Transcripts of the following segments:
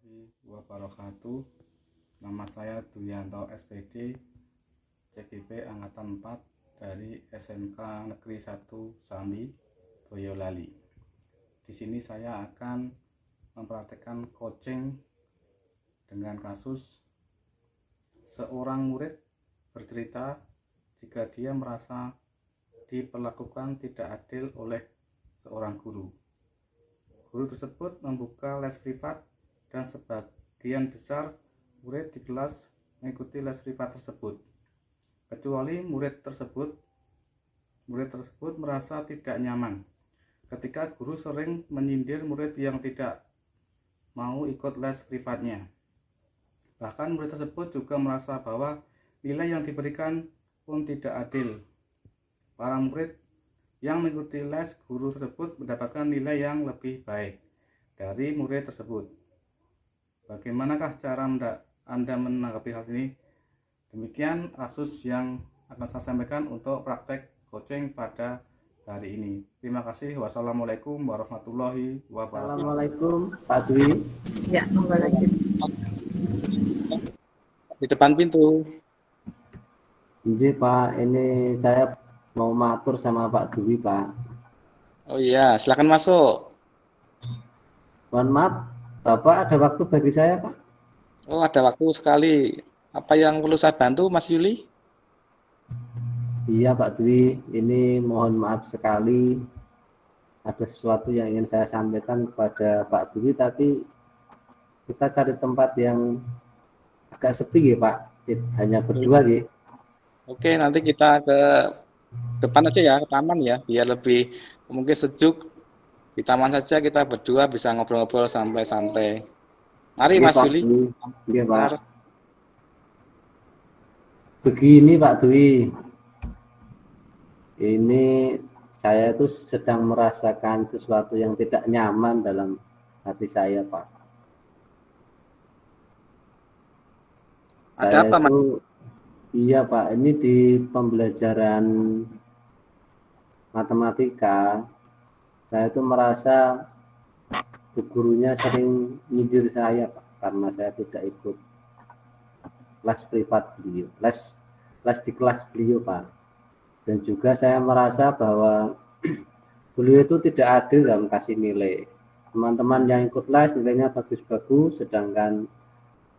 warahmatullahi wabarakatuh. Nama saya Duyanto SPD, CGP Angkatan 4 dari SMK Negeri 1 Sambi, Boyolali. Di sini saya akan mempraktekkan coaching dengan kasus seorang murid bercerita jika dia merasa diperlakukan tidak adil oleh seorang guru. Guru tersebut membuka les privat dan sebagian besar murid di kelas mengikuti les privat tersebut. Kecuali murid tersebut merasa tidak nyaman ketika guru sering menyindir murid yang tidak mau ikut les privatnya. Bahkan murid tersebut juga merasa bahwa nilai yang diberikan pun tidak adil. Para murid yang mengikuti les guru tersebut mendapatkan nilai yang lebih baik dari murid tersebut. Bagaimanakah cara Anda menanggapi hal ini? Demikian kasus yang akan saya sampaikan untuk praktek coaching pada hari ini. Terima kasih. Wassalamualaikum warahmatullahi wabarakatuh. Assalamualaikum Pak Dwi. Ya, monggo lanjut. Di depan pintu. Ini Pak, ini saya mau matur sama Pak Dwi, Pak. Oh iya, silakan masuk. Mohon maaf, Bapak ada waktu bagi saya, Pak? Oh, ada waktu sekali. Apa yang perlu saya bantu, Mas Yuli? Iya, Pak Dwi. Ini mohon maaf sekali. Ada sesuatu yang ingin saya sampaikan kepada Pak Dwi, tapi kita cari tempat yang agak sepi, ya, Pak. Hanya berdua, ya. Oke, nanti kita ke depan aja ya, ke taman ya, biar lebih mungkin sejuk. Di taman saja kita berdua bisa ngobrol-ngobrol sampai santai. Mari Oke, Mas Pak Yuli. Dwi. Oke, Pak. Begini Pak Dwi, ini saya itu sedang merasakan sesuatu yang tidak nyaman dalam hati saya, Pak. Ada apa, Mas? Iya Pak, ini di pembelajaran matematika, saya itu merasa bu gurunya sering nyindir saya, Pak, karena saya tidak ikut les privat beliau, les di kelas beliau, Pak. Dan juga saya merasa bahwa beliau itu tidak adil dalam kasih nilai. Teman-teman yang ikut les nilainya bagus-bagus, sedangkan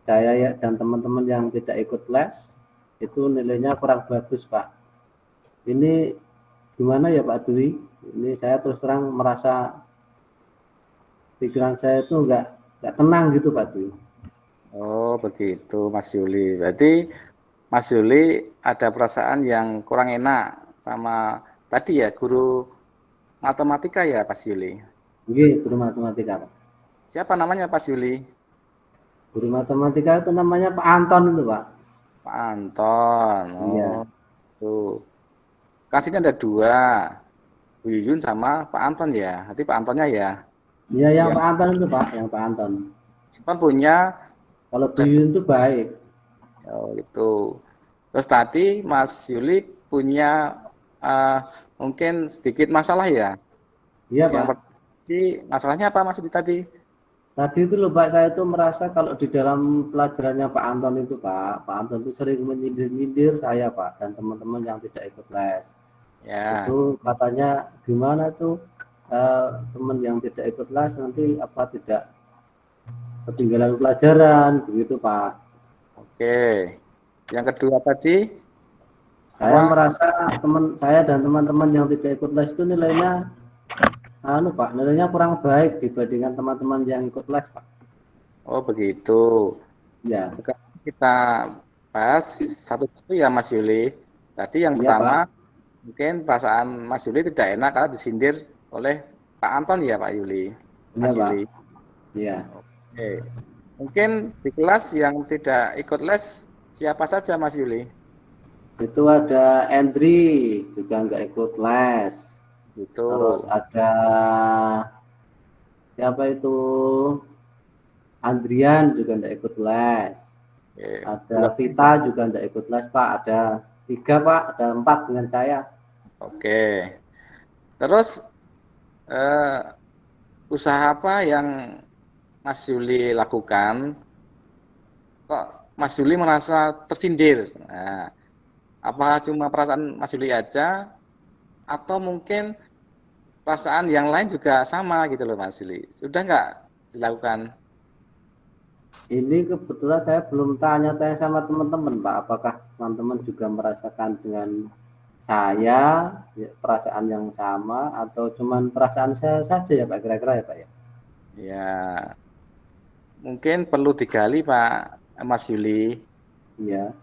saya dan teman-teman yang tidak ikut les itu nilainya kurang bagus, Pak. Ini gimana ya Pak Dwi? Ini saya terus terang merasa pikiran saya itu enggak tenang gitu Pak Dwi. Oh begitu Mas Yuli. Berarti Mas Yuli ada perasaan yang kurang enak sama tadi ya guru matematika ya Mas Yuli? Iya, guru matematika Pak. Siapa namanya Mas Yuli? Guru matematika itu namanya Pak Anton itu Pak. Pak Anton. Oh, iya. Tuh. Kan sini ada dua. Bu Yuyun sama Pak Anton ya. Nanti Pak Antonnya ya. Iya, yang ya. Pak Anton itu Pak, yang Pak Anton. Anton punya. Kalau Bu Yuyun itu baik. Oh itu. Terus tadi Mas Yuli punya mungkin sedikit masalah ya. Iya Pak. Masalahnya apa Mas Yuli tadi? Tadi itu loh Pak, saya itu merasa kalau di dalam pelajarannya Pak Anton itu Pak Anton itu sering menyindir-nyindir saya Pak dan teman-teman yang tidak ikut les. Ya. Itu katanya gimana tuh teman yang tidak ikut les nanti apa tidak ketinggalan pelajaran begitu Pak. Oke. Yang kedua tadi? Saya merasa teman saya dan teman-teman yang tidak ikut les itu nilainya Pak, nilainya kurang baik dibandingkan teman-teman yang ikut les, Pak. Oh, begitu. Ya. Sekarang kita bahas satu-satu ya, Mas Yuli. Tadi yang pertama, Pak, mungkin perasaan Mas Yuli tidak enak karena disindir oleh Pak Anton ya, Pak Yuli. Mas Yuli. Iya. Oke. Mungkin di kelas yang tidak ikut les, siapa saja, Mas Yuli? Itu ada Andri, juga nggak ikut les. Gitu. Terus ada siapa itu Andrian juga tidak ikut les. Ada Vita juga tidak ikut les Pak. Ada 3 Pak, ada 4 dengan saya. Oke. Terus usaha apa yang Mas Yuli lakukan, kok Mas Yuli merasa tersindir? Nah, apakah cuma perasaan Mas Yuli aja, atau mungkin perasaan yang lain juga sama gitu loh Mas Yuli? Sudah nggak dilakukan? Ini kebetulan saya belum tanya-tanya sama teman-teman, Pak. Apakah teman-teman juga merasakan dengan saya perasaan yang sama atau cuman perasaan saya saja ya Pak, kira-kira ya Pak ya? Ya, mungkin perlu digali Pak Mas Yuli. Iya.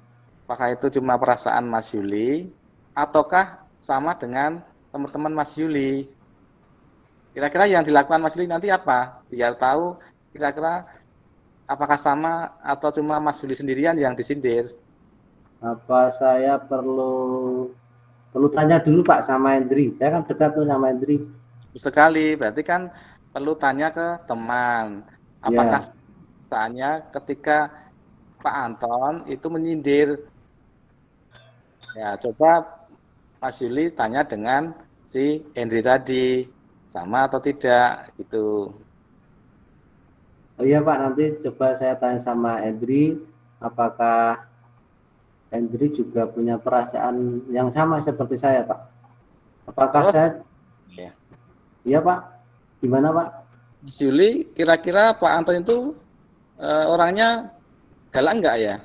Apakah itu cuma perasaan Mas Yuli, ataukah sama dengan teman-teman Mas Yuli? Kira-kira yang dilakukan Mas Yuli nanti apa? Biar tahu kira-kira apakah sama atau cuma Mas Yuli sendirian yang disindir. Apa saya perlu tanya dulu Pak sama Hendri? Saya kan dekat tuh sama Hendri. Sekali, berarti kan perlu tanya ke teman. Apakah Ya. perasaannya ketika Pak Anton itu menyindir? Ya, coba Mas Yuli tanya dengan si Hendri tadi, sama atau tidak gitu. Oh iya Pak, nanti coba saya tanya sama Hendri, apakah Hendri juga punya perasaan yang sama seperti saya Pak? Apakah Terus saya, ya, iya Pak, gimana Pak? Mas Yuli kira-kira Pak Anton itu orangnya galak enggak ya?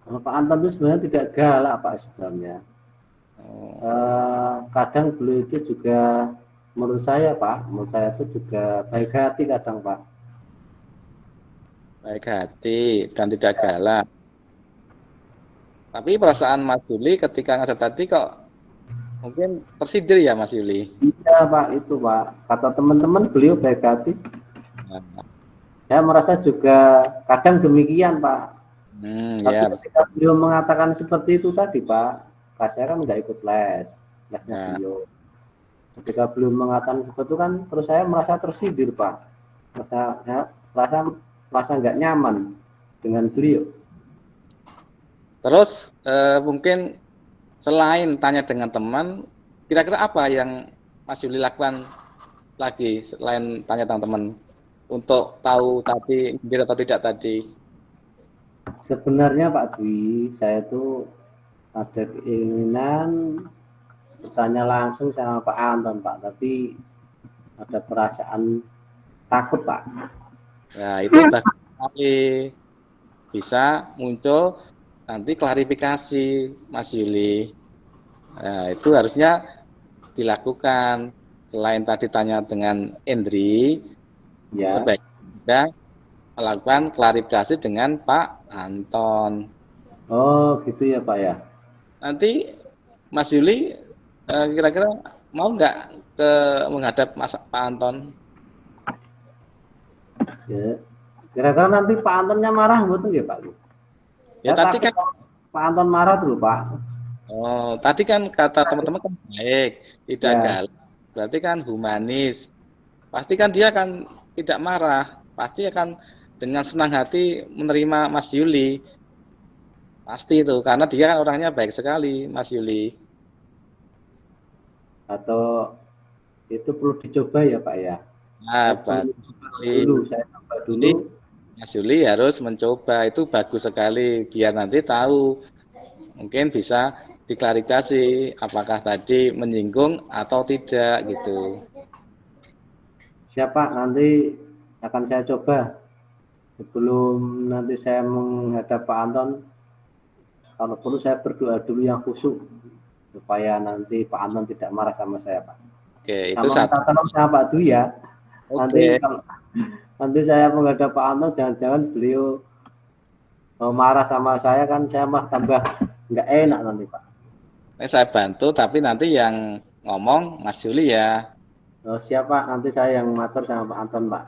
Kalau Pak Anton itu sebenarnya tidak galak Pak sebenarnya. Kadang beliau itu juga menurut saya Pak, menurut saya itu juga baik hati kadang Pak. Baik hati dan tidak galak. Tapi perasaan Mas Yuli ketika ngajar tadi kok mungkin tersindir ya Mas Yuli? Iya Pak, itu Pak. Kata teman-teman beliau baik hati. Nah, Saya merasa juga kadang demikian Pak. Tapi ya. ketika beliau mengatakan seperti itu tadi Pak, saya kan nggak ikut lesnya Nah, beliau. Ketika beliau mengatakan seperti itu kan, terus saya merasa tersindir Pak. Merasa nggak nyaman dengan beliau. terus mungkin selain tanya dengan teman, kira-kira apa yang Mas Yuli lakukan lagi selain tanya dengan teman untuk tahu tadi nyindir atau tidak tadi? Sebenarnya Pak Dwi, saya itu ada keinginan bertanya langsung sama Pak Anton Pak, tapi ada perasaan takut Pak. Nah, itu bagus sekali. Bisa muncul nanti klarifikasi Mas Yuli. Nah, itu harusnya dilakukan. Selain tadi tanya dengan Endri, Ya. sebaiknya melakukan klarifikasi dengan Pak Anton. Oh gitu ya Pak ya. Nanti Mas Yuli kira-kira mau nggak menghadap Pak Anton? Ya. Kira-kira nanti Pak Antonnya marah betul nggak Pak? Ya tadi kan Pak Anton marah dulu Pak. Oh, tadi kan kata teman-teman kan baik, tidak Ya. galak. Berarti kan humanis. Pasti kan dia akan tidak marah. Pasti akan dengan senang hati menerima Mas Yuli. Pasti itu, karena dia kan orangnya baik sekali, Mas Yuli. Atau itu perlu dicoba ya Pak ya. Nah, bagus sekali. Saya coba dulu. Ini Mas Yuli harus mencoba, itu bagus sekali. Biar nanti tahu, mungkin bisa diklarifikasi apakah tadi menyinggung atau tidak gitu. Siapa nanti akan saya coba sebelum nanti saya menghadap Pak Anton. Kalau perlu saya berdoa dulu yang khusyuk supaya nanti Pak Anton tidak marah sama saya Pak. Oke, itu satu. Sama Pak Dwi ya. Oke. Nanti saya menghadap Pak Anton, jangan-jangan beliau marah sama saya kan, saya mah tambah nggak enak nanti Pak. Ini saya bantu, tapi nanti yang ngomong Mas Yuli ya. Siapa nanti saya yang ngatur sama Pak Anton Pak.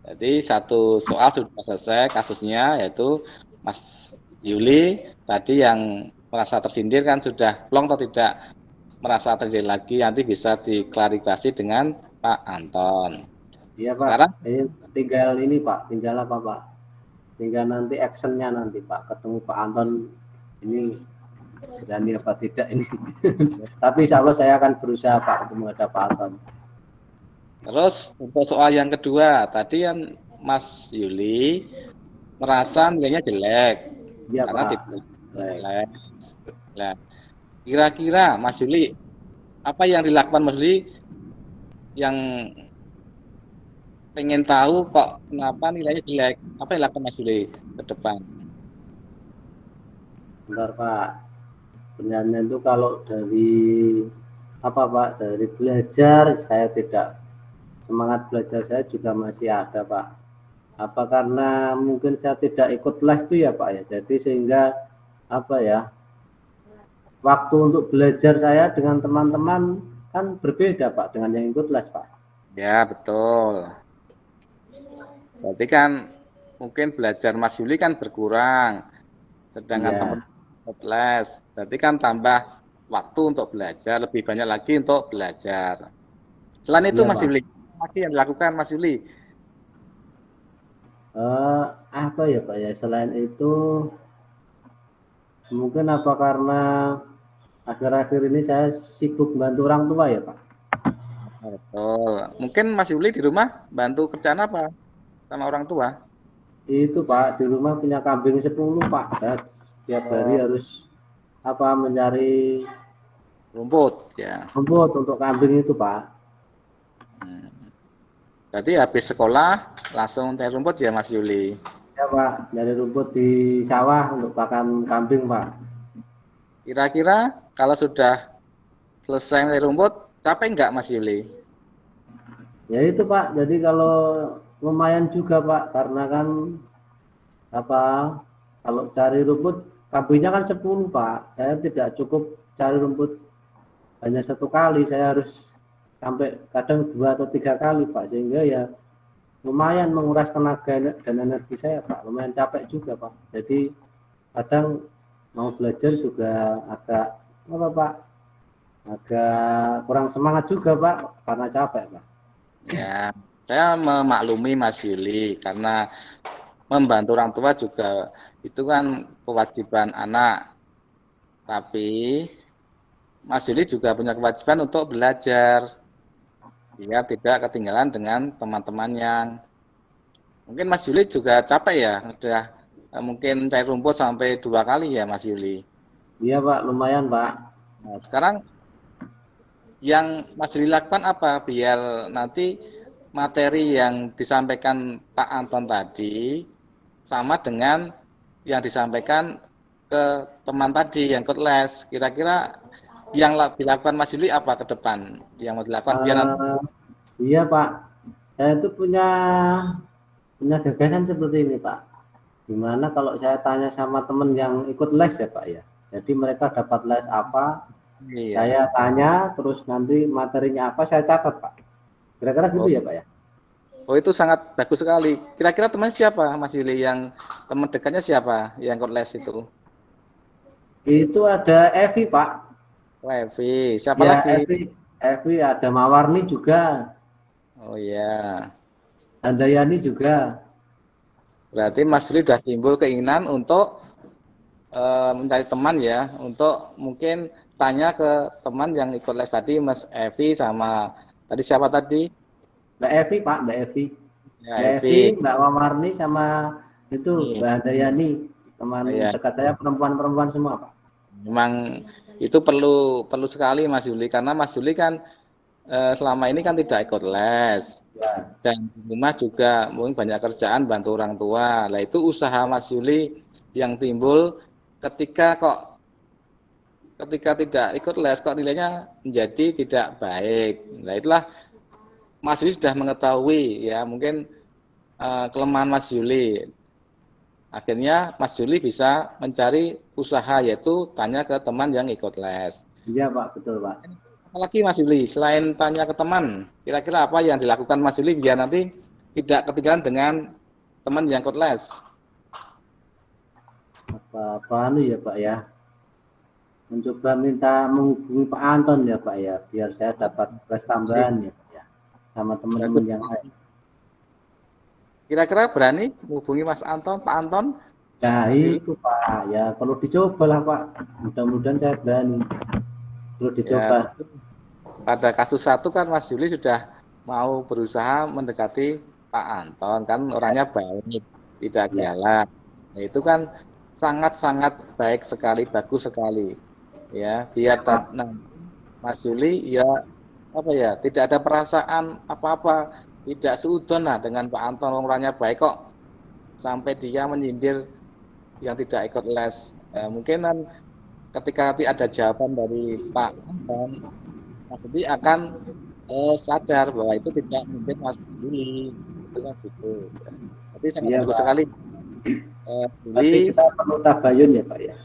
Jadi satu soal sudah selesai kasusnya, yaitu Mas Yuli tadi yang merasa tersindir kan sudah plong atau tidak merasa tersindir lagi, nanti bisa diklarifikasi dengan Pak Anton. Iya Pak. Sekarang tinggal ini Pak, tinggal apa Pak? Tinggal nanti actionnya nanti Pak, ketemu Pak Anton ini berani apa tidak ini. Tapi insya Allah saya akan berusaha Pak untuk menghadap Pak Anton. Terus untuk soal yang kedua, tadi kan Mas Yuli merasa nilainya jelek Iya karena Pak. tidak Baik. les. Nah, kira-kira Mas Yuli, apa yang dilakukan Mas Yuli yang pengen tahu kok kenapa nilainya jelek? Apa yang dilakukan Mas Yuli ke depan? Bentar Pak. Sebenarnya itu kalau dari apa Pak, dari belajar saya tidak, semangat belajar saya juga masih ada Pak. Apa karena mungkin saya tidak ikut les itu ya Pak ya, jadi sehingga apa ya, waktu untuk belajar saya dengan teman-teman kan berbeda Pak dengan yang ikut les Pak. Ya, betul. Berarti kan mungkin belajar Mas Yuli kan berkurang, sedangkan Iya. teman ikut les. Berarti kan tambah waktu untuk belajar, lebih banyak lagi untuk belajar. Selain itu Iya Mas Pak. Yuli, apa lagi yang dilakukan Mas Yuli? Apa ya Pak ya, selain itu mungkin apa karena akhir-akhir ini saya sibuk bantu orang tua ya Pak. Betul. Mungkin Mas Yuli di rumah bantu kerjaan apa sama orang tua? Itu Pak, di rumah punya kambing 10 Pak. Saya setiap hari harus apa, mencari Rumput ya. rumput untuk kambing itu Pak. Berarti habis sekolah langsung cari rumput ya Mas Yuli. Ya Pak, nyari rumput di sawah untuk pakan kambing Pak. Kira-kira kalau sudah selesai cari rumput, capek nggak Mas Yuli? Ya itu Pak, jadi kalau lumayan juga Pak, karena kan apa, kalau cari rumput kambingnya kan 10 Pak. Saya tidak cukup cari rumput hanya satu kali, saya harus sampai kadang 2 atau 3 kali Pak, sehingga ya lumayan menguras tenaga dan energi saya Pak, lumayan capek juga Pak. Jadi kadang mau belajar juga agak apa Pak, agak kurang semangat juga Pak karena capek Pak. Ya, saya memaklumi Mas Yuli karena membantu orang tua juga itu kan kewajiban anak. Tapi Mas Yuli juga punya kewajiban untuk belajar biar tidak ketinggalan dengan teman-teman yang mungkin Mas Yuli juga capek ya, udah mungkin cari rumput sampai 2 kali ya Mas Yuli. Iya Pak, lumayan Pak. Nah, sekarang yang Mas Yuli lakukan apa biar nanti materi yang disampaikan Pak Anton tadi sama dengan yang disampaikan ke teman tadi yang ikut les. Kira-kira yang dilakukan Mas Yuli apa ke depan yang mau dilakukan biar nanti Iya Pak, saya itu punya gagasan seperti ini Pak. Gimana kalau saya tanya sama teman yang ikut les ya Pak ya. Jadi mereka dapat les apa, saya iya. tanya, terus nanti materinya apa saya catat Pak. Kira-kira gitu ya Pak ya. Oh, itu sangat bagus sekali. Kira-kira teman siapa Mas Yuli yang teman dekatnya siapa yang ikut les itu? Itu ada Evi Pak. Levi, siapa Ya lagi? Evi ada Mawarni juga, Oh ya. ada Yani juga. Berarti Mas Yuli sudah timbul keinginan untuk mencari teman ya, untuk mungkin tanya ke teman yang ikut les tadi, Mas Evi sama tadi siapa tadi? Mbak Evi Pak, Mbak Evi. Ya, Mbak Evi, Evi. Mbak Mawarni sama itu Iya, Mbak Dayani. Teman ya. dekat saya perempuan-perempuan semua Pak. Memang itu perlu sekali Mas Yuli karena Mas Yuli kan selama ini kan tidak ikut les Ya. dan di rumah juga mungkin banyak kerjaan bantu orang tua. Nah, itu usaha Mas Yuli yang timbul ketika tidak ikut les kok nilainya menjadi tidak baik. Nah, itulah Mas Yuli sudah mengetahui ya mungkin kelemahan Mas Yuli. Akhirnya Mas Yuli bisa mencari usaha yaitu tanya ke teman yang ikut les. Iya Pak, betul Pak. Apalagi Mas Yuli, selain tanya ke teman, kira-kira apa yang dilakukan Mas Yuli biar nanti tidak ketinggalan dengan teman yang ikut les? Apa ya Pak ya. Mencoba minta menghubungi Pak Anton ya Pak ya, biar saya dapat les tambahan ya Pak ya, sama teman-teman yang lain. Kira-kira berani menghubungi Mas Anton, Pak Anton? Nah Mas Yuli? itu Pak, ya perlu dicoba lah Pak. Mudah-mudahan saya berani. Perlu dicoba. Ya, pada kasus satu kan Mas Yuli sudah mau berusaha mendekati Pak Anton, kan orangnya baik, tidak galak. Nah, itu kan sangat-sangat baik sekali, bagus sekali. Ya, biar nanti Mas Yuli ya apa ya, tidak ada perasaan apa-apa, tidak seudon lah dengan Pak Anton, orangnya baik kok, sampai dia menyindir yang tidak ikut les. Mungkin kan ketika nanti ada jawaban dari Pak Anton, Mas Yuli akan sadar bahwa itu tidak mungkin Mas Yuli, itu kan gitu. Tapi sangat Iya, bagus Pak. sekali. Tapi Yuli kita perlu tabayun ya, Pak ya.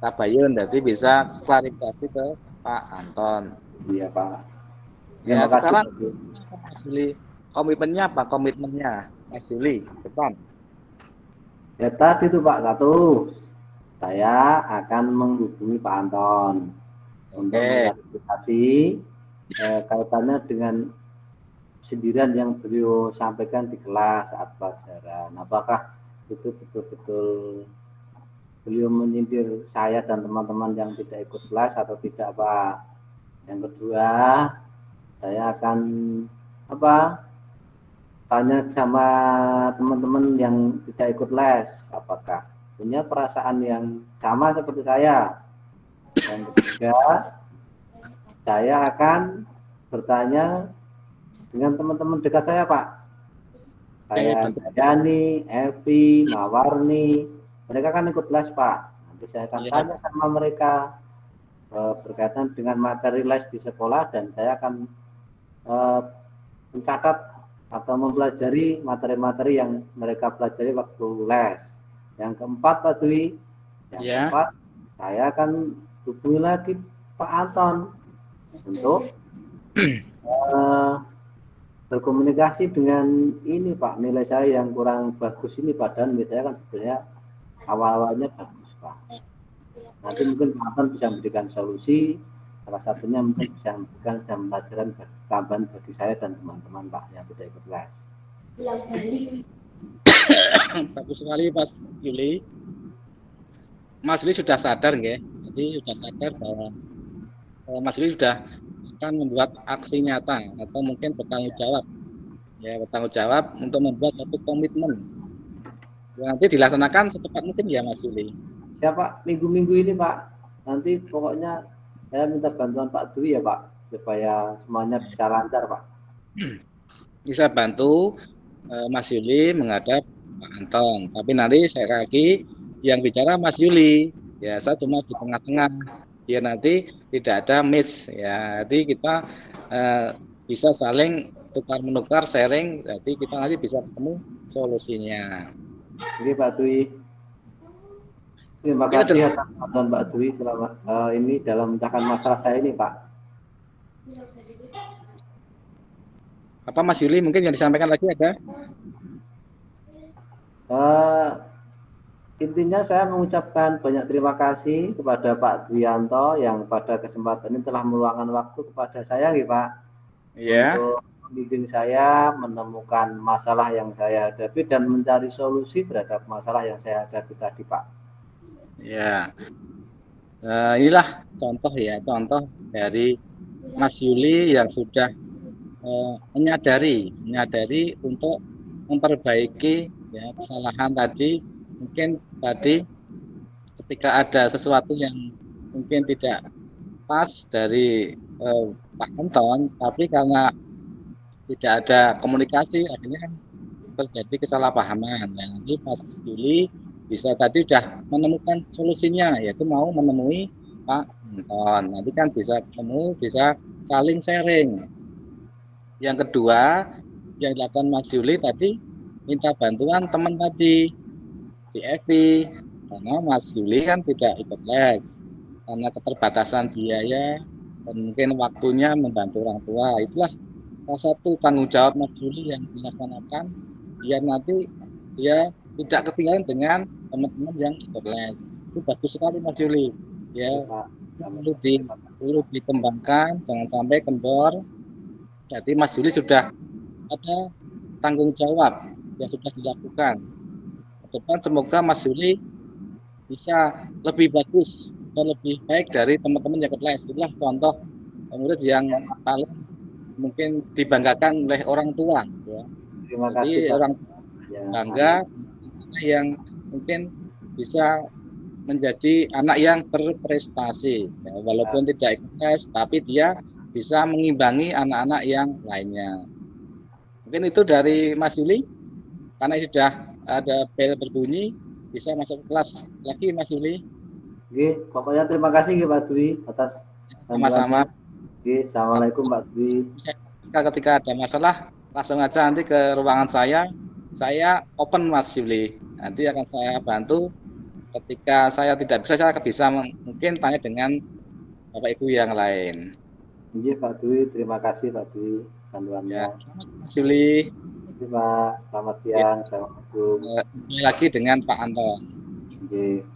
tabayun, jadi bisa klarifikasi ke Pak Anton. Iya, Pak. Ya Terima kasih, sekarang Pak. Mas Yuli komitmennya apa? Komitmennya Mas Yuli depan. Ya tadi tuh Pak, satu, saya akan menghubungi Pak Anton untuk Oke. mengklarifikasi kaitannya dengan sindiran yang beliau sampaikan di kelas saat pelajaran. Apakah itu betul-betul beliau menyindir saya dan teman-teman yang tidak ikut kelas atau tidak, Pak? Yang kedua, saya akan tanya sama teman-teman yang tidak ikut les, apakah punya perasaan yang sama seperti saya. Yang ketiga, saya akan bertanya dengan teman-teman dekat saya, Pak. Kayak Dayani, Evi, Mawarni, mereka kan ikut les, Pak. Nanti saya akan tanya sama mereka berkaitan dengan materi les di sekolah, dan saya akan mencatat atau mempelajari materi-materi yang mereka pelajari waktu les. Yang keempat, Pak Dwi, keempat, saya akan hubungi lagi Pak Anton untuk berkomunikasi dengan ini, Pak, nilai saya yang kurang bagus ini, padahal nilai saya kan sebenarnya awal-awalnya bagus, Pak. Nanti mungkin Pak Anton bisa memberikan solusi, salah satunya mungkin bisa memberikan jam pelajaran tambahan bagi saya dan teman-teman, Pak, yang tidak ikut les. Bagus sekali Mas Yuli. Mas Yuli sudah sadar nggih? Jadi sudah sadar bahwa Mas Yuli sudah akan membuat aksi nyata atau mungkin bertanggung jawab. Ya, bertanggung jawab untuk membuat satu komitmen yang nanti dilaksanakan secepat mungkin ya Mas Yuli. Siapa minggu-minggu ini, Pak? Nanti pokoknya saya minta bantuan Pak Dwi ya, Pak, supaya semuanya bisa lancar, Pak. Bisa bantu Mas Yuli menghadap Pak Anton. Tapi nanti saya lagi yang bicara Mas Yuli. Ya, saya cuma di tengah-tengah. Ya nanti tidak ada miss. Ya, jadi kita bisa saling tukar-menukar, sharing. Jadi kita nanti bisa ketemu solusinya. Oke, Pak Dwi. Terima kasih atas bantuan Pak Dwi selama ini dalam memecahkan masalah saya ini, Pak. Apa Mas Yuli mungkin yang disampaikan lagi ada? Intinya saya mengucapkan banyak terima kasih kepada Pak Dwianto yang pada kesempatan ini telah meluangkan waktu kepada saya, nih, Pak. Iya. Untuk membimbing saya menemukan masalah yang saya hadapi dan mencari solusi terhadap masalah yang saya hadapi tadi, Pak. Ya, inilah contoh ya, contoh dari Mas Yuli yang sudah menyadari untuk memperbaiki ya, kesalahan tadi. Mungkin tadi ketika ada sesuatu yang mungkin tidak pas dari Pak Anton, tapi karena tidak ada komunikasi, akhirnya kan terjadi kesalahpahaman. Nah, nanti Mas Yuli bisa tadi sudah menemukan solusinya, yaitu mau menemui Pak Anton. Nanti kan bisa ketemu, bisa saling sharing. Yang kedua, yang dilakukan Mas Yuli tadi minta bantuan teman tadi, si Evi, karena Mas Yuli kan tidak ikut les, karena keterbatasan biaya dan mungkin waktunya membantu orang tua. Itulah salah satu tanggung jawab Mas Yuli yang dilaksanakan, biar nanti dia tidak ketinggalan dengan teman-teman yang ikut les. Itu bagus sekali Mas Yuli. Ya, perlu dikembangkan, jangan sampai kendor. Jadi Mas Yuli sudah ada tanggung jawab yang sudah dilakukan. Ke depan semoga Mas Yuli bisa lebih bagus dan lebih baik dari teman-teman yang ikut les. Itulah contoh murid yang paling mungkin dibanggakan oleh orang tua ya. Terima Jadi kasih Pak. orang Ya, bangga yang mungkin bisa menjadi anak yang berprestasi ya, walaupun tidak ikut tes tapi dia bisa mengimbangi anak-anak yang lainnya. Mungkin itu dari Mas Yuli, karena sudah ada bel berbunyi, bisa masuk kelas lagi Mas Yuli. Oke, pokoknya terima kasih Pak Dwi atas Sama-sama. Oke, assalamualaikum Pak Dwi. Ketika ada masalah langsung aja nanti ke ruangan saya open Mas Yuli, nanti akan saya bantu. Ketika saya tidak bisa, saya bisa mungkin tanya dengan Bapak Ibu yang lain. Oke Pak Dwi, terima kasih Pak Dwi bantuannya. Ya, selamat Mas Yuli. Terima kasih Pak, selamat siang, assalamualaikum. Kembali lagi dengan Pak Anton. Oke.